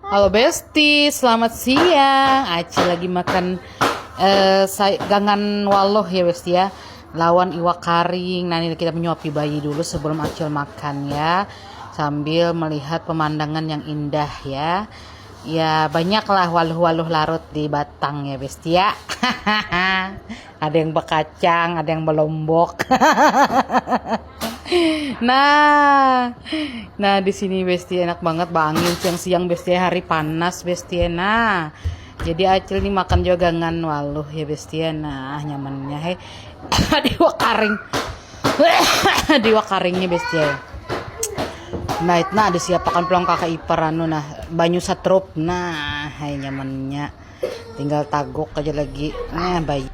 Halo Besti, selamat siang. Acil lagi makan gangan waloh ya Besti ya. Lawan iwak karing. Nah ini kita menyuapi bayi dulu sebelum Acil makan ya. Sambil melihat pemandangan yang indah ya. Ya banyaklah waluh-waluh larut di Batang ya Besti ya. Ada yang bekacang, ada yang belombok. Nah, di sini Besti enak banget angin siang-siang Besti hari panas Besti. Nah, jadi Acil nih makan juga gangan waluh ya Besti. Nah, nyamannya he. Di wakaring. Di wakaringnya Besti. Nah, itu nah disiapkan pulang kakak ipar anu nah banyu satrup. Nah, hai nyamannya. Tinggal tagok aja lagi. Nah, bayi.